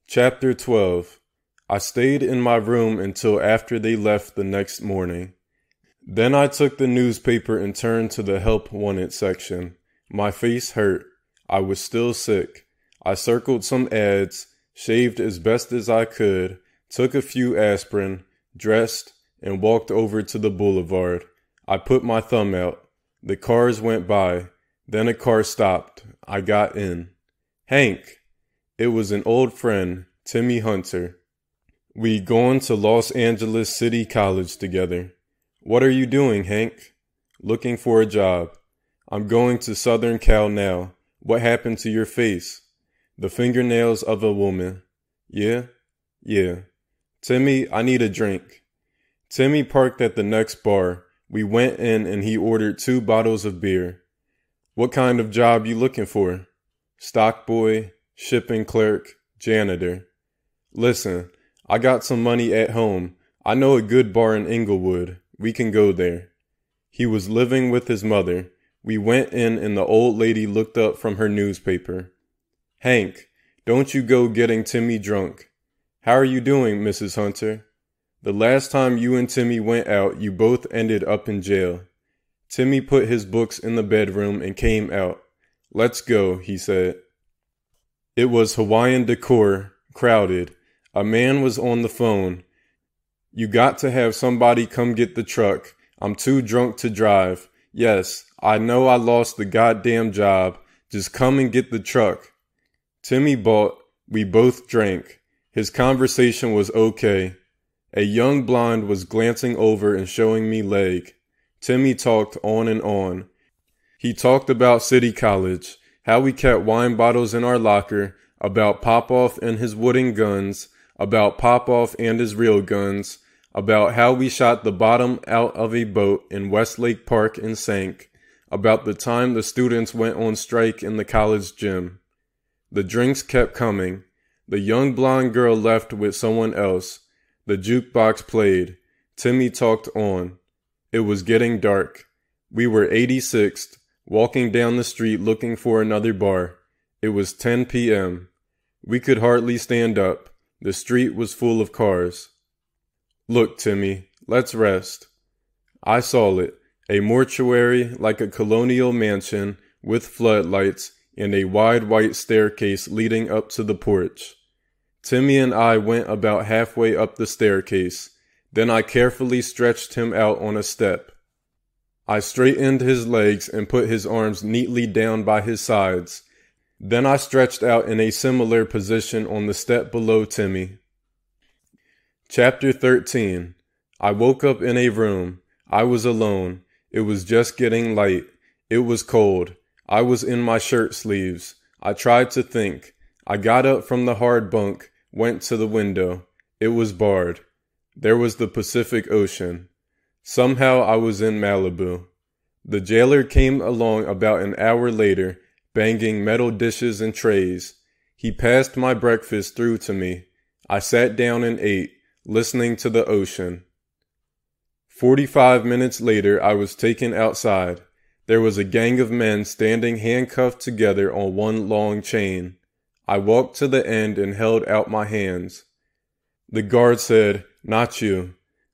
Chapter 12. I stayed in my room until after they left the next morning. Then I took the newspaper and turned to the help wanted section. My face hurt. I was still sick. I circled some ads, shaved as best as I could, took a few aspirin, dressed, and walked over to the boulevard. I put my thumb out. The cars went by. Then a car stopped. I got in. Hank! It was an old friend, Timmy Hunter. We'd gone to Los Angeles City College together. What are you doing, Hank? Looking for a job. I'm going to Southern Cal now. What happened to your face? The fingernails of a woman. Yeah? Timmy, I need a drink. Timmy parked at the next bar. We went in and he ordered 2 bottles of beer. What kind of job you looking for? Stock boy, shipping clerk, janitor. Listen, I got some money at home. I know a good bar in Inglewood. We can go there. He was living with his mother. We went in and the old lady looked up from her newspaper. Hank, don't you go getting Timmy drunk. How are you doing, Mrs. Hunter? The last time you and Timmy went out, you both ended up in jail. Timmy put his books in the bedroom and came out. Let's go, he said. It was Hawaiian decor, crowded. A man was on the phone. You got to have somebody come get the truck. I'm too drunk to drive. Yes, I know I lost the goddamn job. Just come and get the truck. Timmy bought. We both drank. His conversation was okay. A young blonde was glancing over and showing me leg. Timmy talked on and on. He talked about City College, how we kept wine bottles in our locker, about Popoff and his wooden guns, about Popoff and his real guns, about how we shot the bottom out of a boat in Westlake Park and sank, about the time the students went on strike in the college gym. The drinks kept coming. The young blonde girl left with someone else. The jukebox played. Timmy talked on. It was getting dark. We were 86th, walking down the street looking for another bar. It was 10 p.m. We could hardly stand up. The street was full of cars. Look, Timmy, let's rest. I saw it, a mortuary like a colonial mansion with floodlights and a wide white staircase leading up to the porch. Timmy and I went about halfway up the staircase. Then I carefully stretched him out on a step. I straightened his legs and put his arms neatly down by his sides. Then I stretched out in a similar position on the step below Timmy. Chapter 13. I woke up in a room. I was alone. It was just getting light. It was cold. I was in my shirt sleeves. I tried to think. I got up from the hard bunk, went to the window. It was barred. There was the Pacific Ocean. Somehow I was in Malibu. The jailer came along about an hour later, banging metal dishes and trays. He passed my breakfast through to me. I sat down and ate, listening to the ocean. 45 minutes later, I was taken outside. There was a gang of men standing handcuffed together on one long chain. I walked to the end and held out my hands. The guard said, "Not you."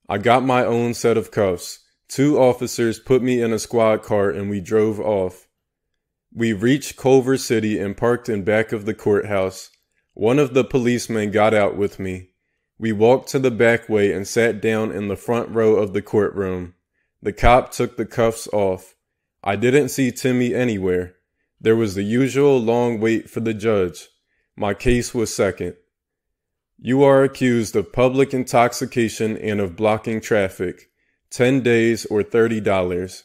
I got my own set of cuffs. 2 officers put me in a squad car and we drove off. We reached Culver City and parked in back of the courthouse. One of the policemen got out with me. We walked to the back way and sat down in the front row of the courtroom. The cop took the cuffs off. I didn't see Timmy anywhere. There was the usual long wait for the judge. My case was second. You are accused of public intoxication and of blocking traffic. 10 days or $30.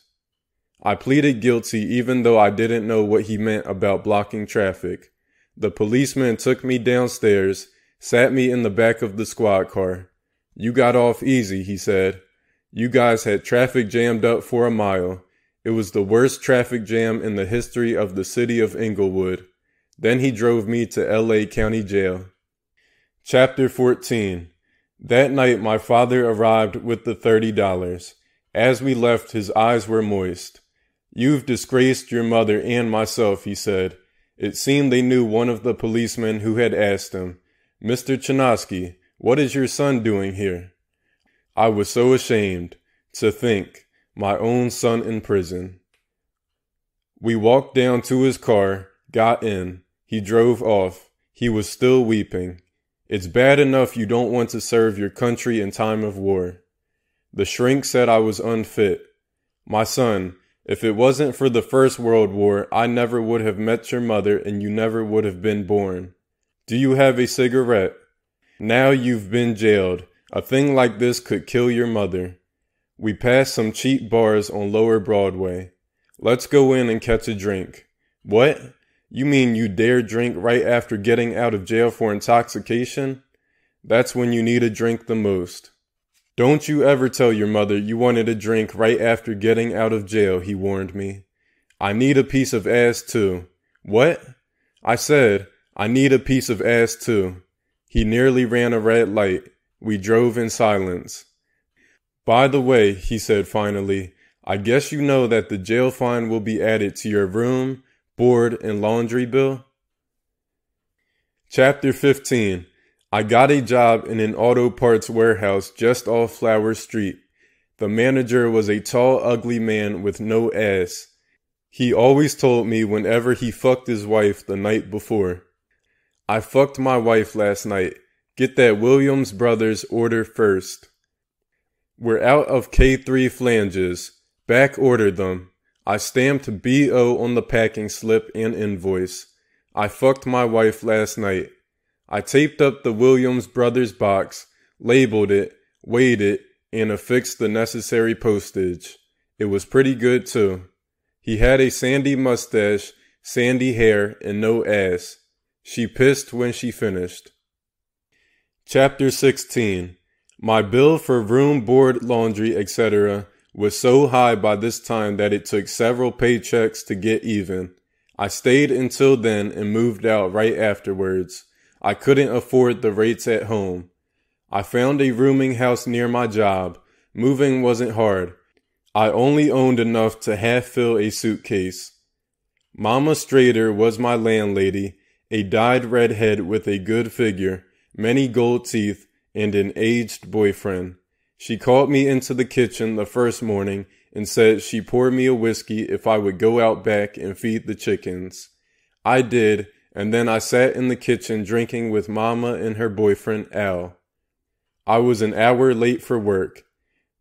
I pleaded guilty even though I didn't know what he meant about blocking traffic. The policeman took me downstairs, sat me in the back of the squad car. You got off easy, he said. You guys had traffic jammed up for a mile. It was the worst traffic jam in the history of the city of Inglewood. Then he drove me to L.A. County Jail. Chapter 14. That night my father arrived with the $30. As we left, his eyes were moist. You've disgraced your mother and myself, he said. It seemed they knew one of the policemen who had asked him. Mr. Chinaski, what is your son doing here? I was so ashamed to think my own son in prison. We walked down to his car, got in. He drove off. He was still weeping. It's bad enough you don't want to serve your country in time of war. The shrink said I was unfit. My son, if it wasn't for the First World War, I never would have met your mother and you never would have been born. Do you have a cigarette? Now you've been jailed. A thing like this could kill your mother. We passed some cheap bars on Lower Broadway. Let's go in and catch a drink. What? You mean you dare drink right after getting out of jail for intoxication? That's when you need a drink the most. Don't you ever tell your mother you wanted a drink right after getting out of jail, he warned me. I need a piece of ass too. What? I said, I need a piece of ass too. He nearly ran a red light. We drove in silence. By the way, he said finally, I guess you know that the jail fine will be added to your room, board, and laundry bill? Chapter 15. I got a job in an auto parts warehouse just off Flower Street. The manager was a tall, ugly man with no ass. He always told me whenever he fucked his wife the night before. I fucked my wife last night. Get that Williams Brothers order first. We're out of K3 flanges. Back order them. I stamped B.O. on the packing slip and invoice. I fucked my wife last night. I taped up the Williams Brothers box, labeled it, weighed it, and affixed the necessary postage. It was pretty good too. He had a sandy mustache, sandy hair, and no ass. She pissed when she finished. Chapter 16. My bill for room, board, laundry, etc. was so high by this time that it took several paychecks to get even. I stayed until then and moved out right afterwards. I couldn't afford the rates at home. I found a rooming house near my job. Moving wasn't hard. I only owned enough to half fill a suitcase. Mama Strader was my landlady, a dyed redhead with a good figure, many gold teeth, and an aged boyfriend. She called me into the kitchen the first morning and said she'd pour me a whiskey if I would go out back and feed the chickens. I did, and then I sat in the kitchen drinking with Mama and her boyfriend, Al. I was an hour late for work.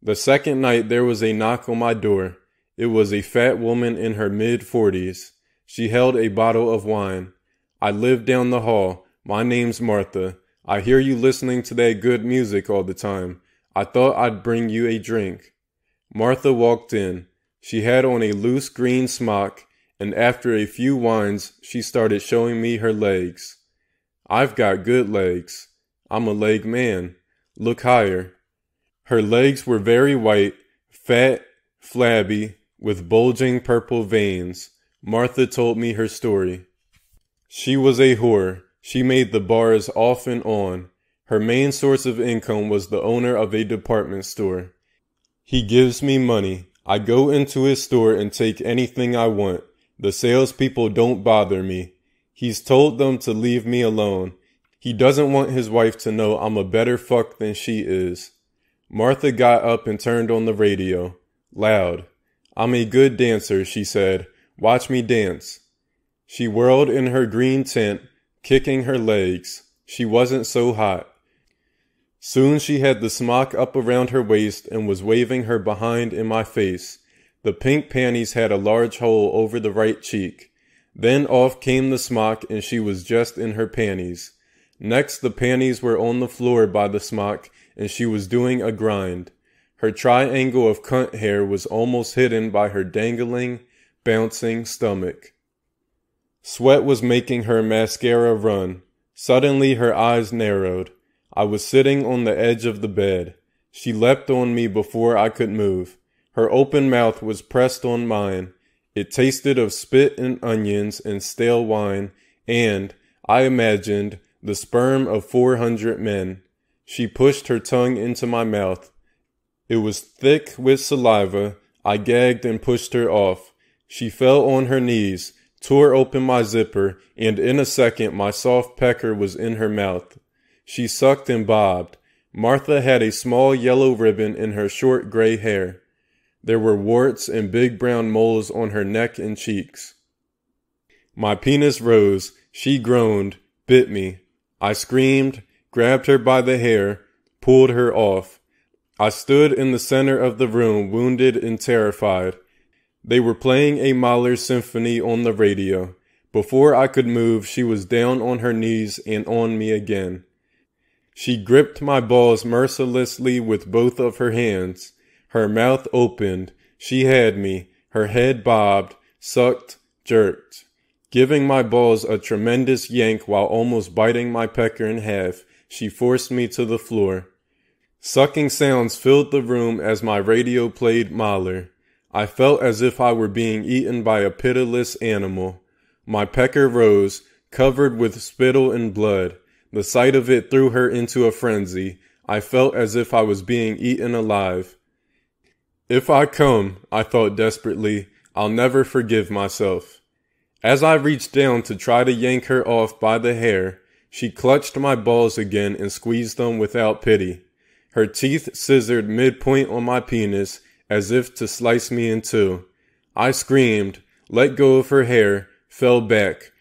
The second night there was a knock on my door. It was a fat woman in her mid-40s. She held a bottle of wine. I live down the hall. My name's Martha. I hear you listening to that good music all the time. I thought I'd bring you a drink. Martha walked in. She had on a loose green smock, and after a few wines, she started showing me her legs. I've got good legs. I'm a leg man. Look higher. Her legs were very white, fat, flabby, with bulging purple veins. Martha told me her story. She was a whore. She made the bars off and on. Her main source of income was the owner of a department store. He gives me money. I go into his store and take anything I want. The salespeople don't bother me. He's told them to leave me alone. He doesn't want his wife to know I'm a better fuck than she is. Martha got up and turned on the radio. Loud. I'm a good dancer, she said. Watch me dance. She whirled in her green tent, kicking her legs. She wasn't so hot. Soon she had the smock up around her waist and was waving her behind in my face. The pink panties had a large hole over the right cheek. Then off came the smock and she was just in her panties. Next the panties were on the floor by the smock and she was doing a grind. Her triangle of cunt hair was almost hidden by her dangling, bouncing stomach. Sweat was making her mascara run. Suddenly her eyes narrowed. I was sitting on the edge of the bed. She leapt on me before I could move. Her open mouth was pressed on mine. It tasted of spit and onions and stale wine and, I imagined, the sperm of 400 men. She pushed her tongue into my mouth. It was thick with saliva. I gagged and pushed her off. She fell on her knees, tore open my zipper, and in a second my soft pecker was in her mouth. She sucked and bobbed. Martha had a small yellow ribbon in her short gray hair. There were warts and big brown moles on her neck and cheeks. My penis rose. She groaned, bit me. I screamed, grabbed her by the hair, pulled her off. I stood in the center of the room, wounded and terrified. They were playing a Mahler symphony on the radio. Before I could move, she was down on her knees and on me again. She gripped my balls mercilessly with both of her hands. Her mouth opened. She had me. Her head bobbed, sucked, jerked. Giving my balls a tremendous yank while almost biting my pecker in half, she forced me to the floor. Sucking sounds filled the room as my radio played Mahler. I felt as if I were being eaten by a pitiless animal. My pecker rose, covered with spittle and blood. The sight of it threw her into a frenzy. I felt as if I was being eaten alive. If I come, I thought desperately, I'll never forgive myself. As I reached down to try to yank her off by the hair, she clutched my balls again and squeezed them without pity. Her teeth scissored midpoint on my penis as if to slice me in two. I screamed, let go of her hair, fell back.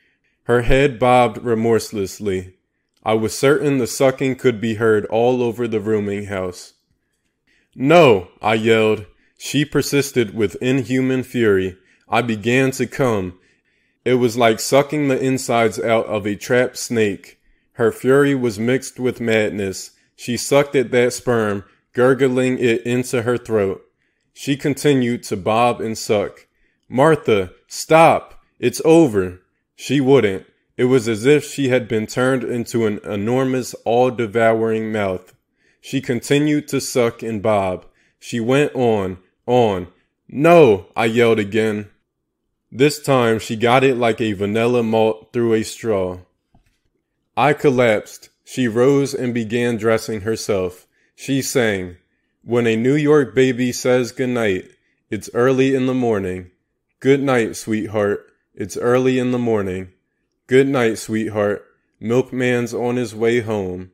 Her head bobbed remorselessly. I was certain the sucking could be heard all over the rooming house. No, I yelled. She persisted with inhuman fury. I began to come. It was like sucking the insides out of a trapped snake. Her fury was mixed with madness. She sucked at that sperm, gurgling it into her throat. She continued to bob and suck. Martha, stop! It's over. She wouldn't. It was as if she had been turned into an enormous, all-devouring mouth. She continued to suck and bob. She went on. No, I yelled again. This time she got it like a vanilla malt through a straw. I collapsed. She rose and began dressing herself. She sang, "When a New York baby says goodnight, it's early in the morning. Good night, sweetheart. It's early in the morning. Good night, sweetheart. Milkman's on his way home."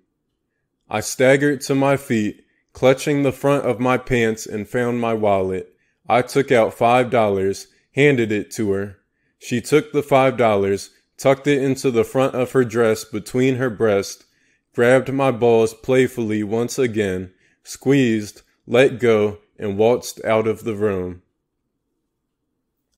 I staggered to my feet, clutching the front of my pants, and found my wallet. I took out $5, handed it to her. She took the $5, tucked it into the front of her dress between her breasts, grabbed my balls playfully once again, squeezed, let go, and waltzed out of the room.